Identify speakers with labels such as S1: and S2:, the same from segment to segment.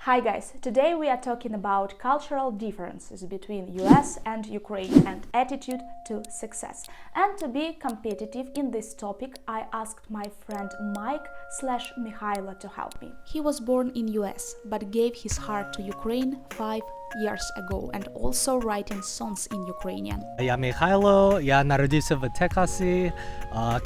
S1: Hi guys, today we are talking about cultural differences between US and Ukraine and attitude to success. And to be competitive in this topic, I asked my friend Mike/Mikhailo to help me. He was born in US but gave his heart to Ukraine 5 years ago and also writing songs in Ukrainian.
S2: Я Михайло, я народився в Техасі.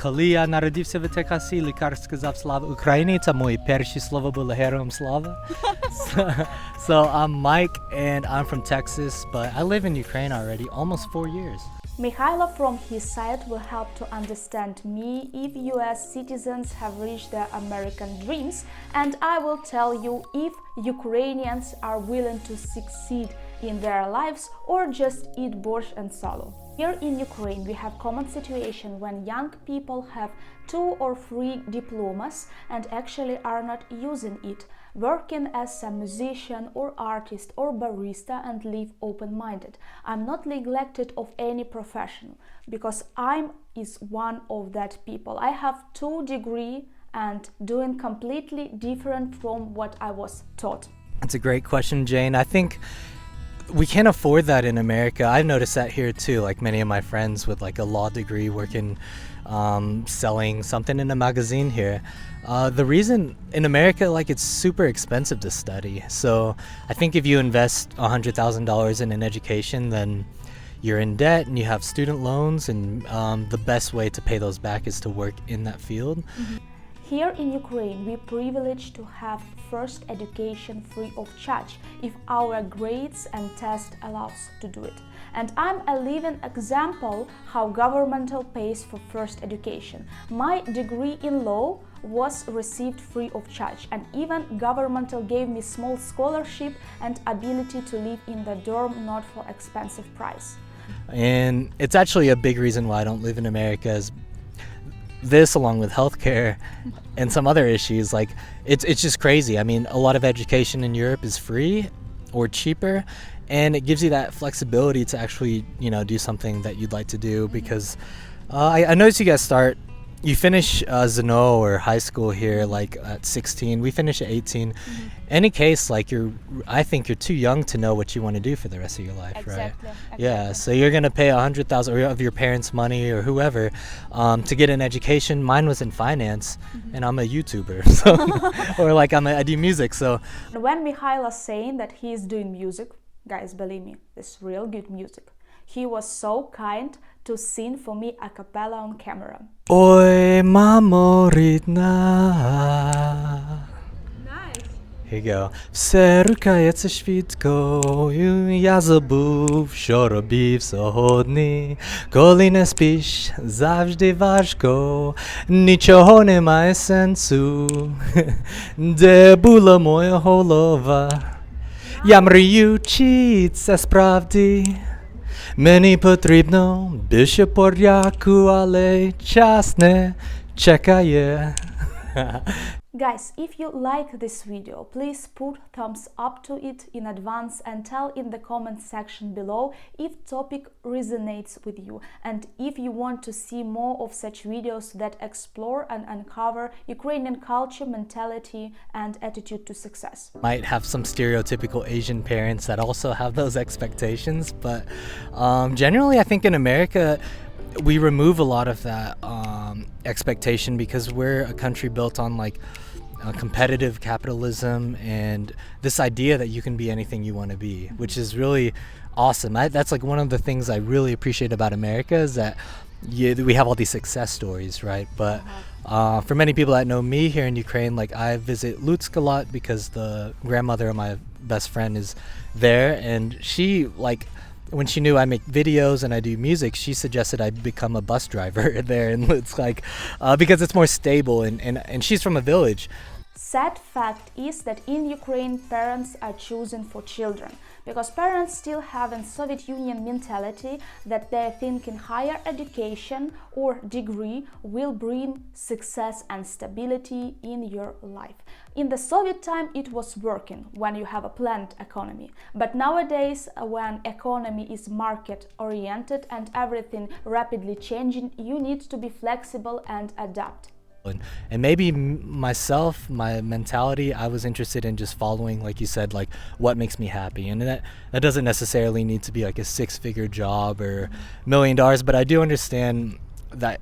S2: Коли я народився в Техасі, лікар сказав слава Україні, це мої перші слова були героям слава. So I'm Mike and I'm from Texas, but I live in Ukraine already almost 4 years.
S1: Mikhailo from his side will help to understand me if US citizens have reached their American dreams, and I will tell you if Ukrainians are willing to succeed in their lives or just eat borscht and solo. Here in Ukraine we have common situation when young people have 2 or 3 diplomas and actually are not using it, working as a musician or artist or barista and live open-minded. I'm not neglected of any profession because I'm is one of that people. I have 2 degree and doing completely different from what I was taught.
S2: That's a great question, Jane. I think we can't afford that in America. I've noticed that here too, like many of my friends with like a law degree working selling something in a magazine here. The reason in America, like, it's super expensive to study. So I think if you invest $100,000 in an education, then you're in debt and you have student loans, and the best way to pay those back is to work in that field.
S1: Here in Ukraine, we privilege to have first education free of charge if our grades and test allows to do it. And I'm a living example how governmental pays for first education. My degree in law was received free of charge, and even governmental gave me small scholarship and ability to live in the dorm not for expensive price.
S2: And it's actually a big reason why I don't live in America is this, along with healthcare and some other issues. Like, it's just crazy. I mean, a lot of education in Europe is free or cheaper, and it gives you that flexibility to actually, do something that you'd like to do. Because I noticed you guys you finish Zeno or high school here like at 16. We finish at 18. Any case, like, I think you're too young to know what you want to do for the rest of your life, right? Yeah, so you're gonna pay $100,000 of your parents' money or whoever to get an education. Mine was in finance, and I'm a YouTuber, so or like I do music. So
S1: when Mikhailo saying that he is doing music, guys, believe me, it's real good music. He was so kind to sing for me a cappella on camera.
S2: Ой, мамо рідна.
S1: Nice.
S2: Here you go. Все рухається швидко, я забув, що робив сьогодні. Коли не спиш, завжди важко, нічого немає сенсу. Де була моя голова? Я мрію, чи це справді? Мені потрібно більше порядку, але час не чекає.
S1: Guys, if you like this video, please put thumbs up to it in advance and tell in the comment section below if topic resonates with you and if you want to see more of such videos that explore and uncover Ukrainian culture, mentality and attitude to success.
S2: Might have some stereotypical Asian parents that also have those expectations, but generally I think in America we remove a lot of that expectation because we're a country built on like competitive capitalism and this idea that you can be anything you want to be, which is really awesome. That's like one of the things I really appreciate about America is that we have all these success stories, right? But for many people that know me here in Ukraine, like, I visit Lutsk a lot because the grandmother of my best friend is there, and she, like, when she knew I make videos and I do music, she suggested I become a bus driver there in Lutsk, like, because it's more stable, and she's from a village.
S1: Sad fact is that in Ukraine parents are choosing for children because parents still have a Soviet Union mentality that they think in higher education or degree will bring success and stability in your life. In the Soviet time it was working when you have a planned economy, but nowadays when economy is market oriented and everything rapidly changing, you need to be flexible and adapt.
S2: And maybe myself, my mentality, I was interested in just following, like you said, like what makes me happy. And that doesn't necessarily need to be like a 6-figure job or $1 million, but I do understand that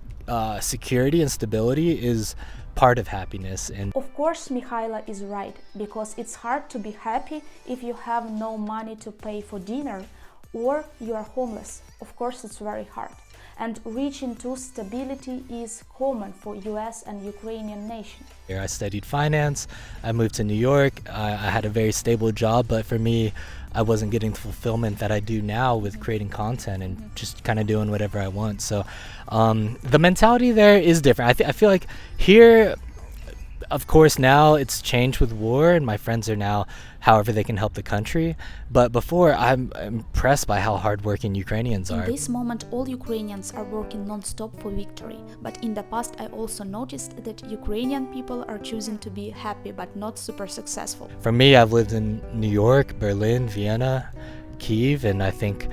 S2: security and stability is part of happiness. And
S1: of course, Mikhaila is right, because it's hard to be happy if you have no money to pay for dinner or you are homeless. Of course, it's very hard. And reaching to stability is common for US and Ukrainian nation.
S2: I studied finance, I moved to New York, I had a very stable job, but for me, I wasn't getting the fulfillment that I do now with creating content and just kind of doing whatever I want. So the mentality there is different. I feel like here, of course, now it's changed with war and my friends are now however they can help the country. But before, I'm impressed by how hardworking Ukrainians are.
S1: In this moment, all Ukrainians are working non-stop for victory. But in the past, I also noticed that Ukrainian people are choosing to be happy but not super successful.
S2: For me, I've lived in New York, Berlin, Vienna, Kyiv, and I think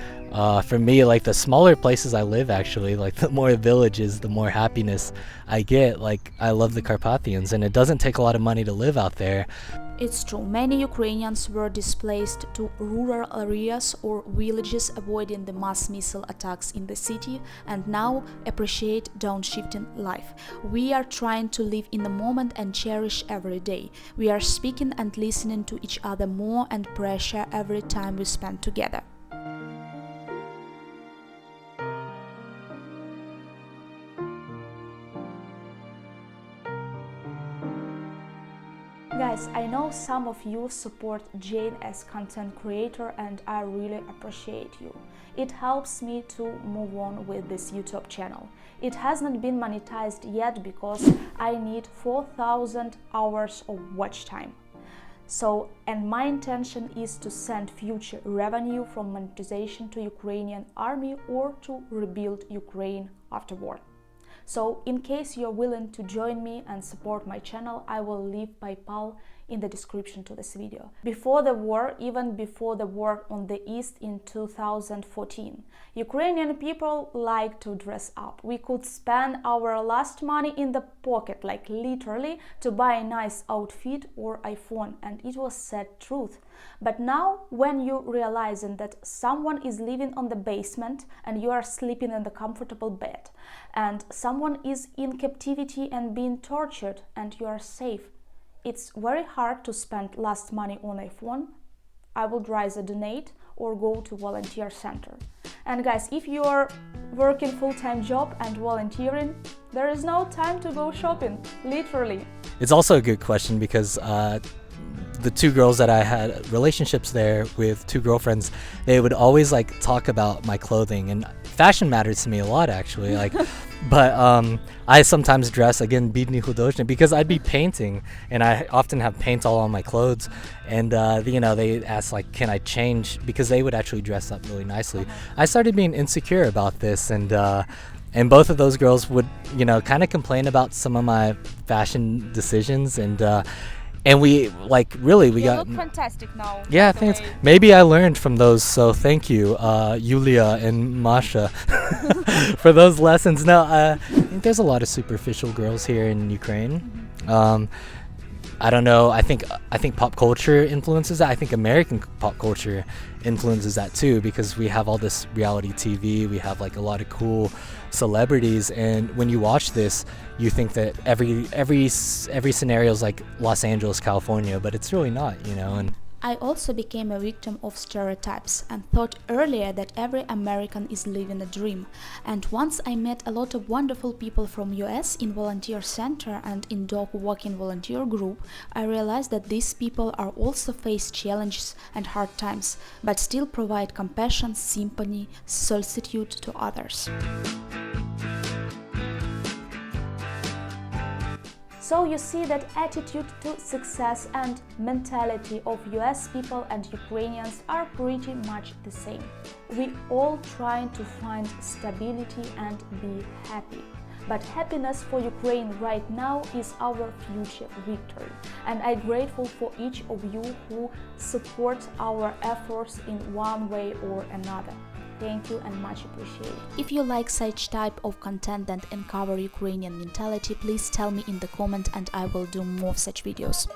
S2: for me, like the smaller places I live, actually, like the more villages, the more happiness I get. Like I love the Carpathians, and it doesn't take a lot of money to live out there.
S1: It's true, many Ukrainians were displaced to rural areas or villages, avoiding the mass missile attacks in the city, and now appreciate downshifting life. We are trying to live in the moment and cherish every day. We are speaking and listening to each other more and pressure every time we spend together. Guys, I know some of you support Jane as content creator and I really appreciate you. It helps me to move on with this YouTube channel. It hasn't been monetized yet because I need 4,000 hours of watch time. And my intention is to send future revenue from monetization to Ukrainian army or to rebuild Ukraine afterward. So in case you're willing to join me and support my channel, I will leave PayPal in the description to this video. Before the war, even before the war on the East in 2014, Ukrainian people like to dress up. We could spend our last money in the pocket, like literally, to buy a nice outfit or iPhone, and it was sad truth. But now, when you realizing that someone is living on the basement and you are sleeping in the comfortable bed, and someone is in captivity and being tortured and you are safe, it's very hard to spend last money on iPhone. I would rather donate or go to volunteer center. And guys, if you are working full-time job and volunteering, there is no time to go shopping, literally.
S2: It's also a good question because the two girls that I had relationships there with, two girlfriends, they would always like talk about my clothing, and fashion matters to me a lot, actually. Like, but I sometimes dress again bidny hudojnik because I'd be painting, and I often have paint all on my clothes, and you know, they ask like, can I change, because they would actually dress up really nicely. I started being insecure about this, and both of those girls would, you know, kind of complain about some of my fashion decisions, and we like really we got
S1: look fantastic now.
S2: Yeah, thanks. Maybe I learned from those, so thank you, Yulia and Masha, for those lessons. No, I think there's a lot of superficial girls here in Ukraine. I don't know. I think pop culture influences that. I think American pop culture influences that too, because we have all this reality TV. We have like a lot of cool celebrities, and when you watch this, you think that every scenario is like Los Angeles, California, but it's really not, you know. And
S1: I also became a victim of stereotypes and thought earlier that every American is living a dream. And once I met a lot of wonderful people from US in volunteer center and in dog walking volunteer group, I realized that these people are also face challenges and hard times, but still provide compassion, sympathy, solicitude to others. So you see that attitude to success and mentality of US people and Ukrainians are pretty much the same. We all trying to find stability and be happy. But happiness for Ukraine right now is our future victory. And I'm grateful for each of you who support our efforts in one way or another. Thank you and much appreciated. If you like such type of content that uncover Ukrainian mentality, please tell me in the comment and I will do more such videos.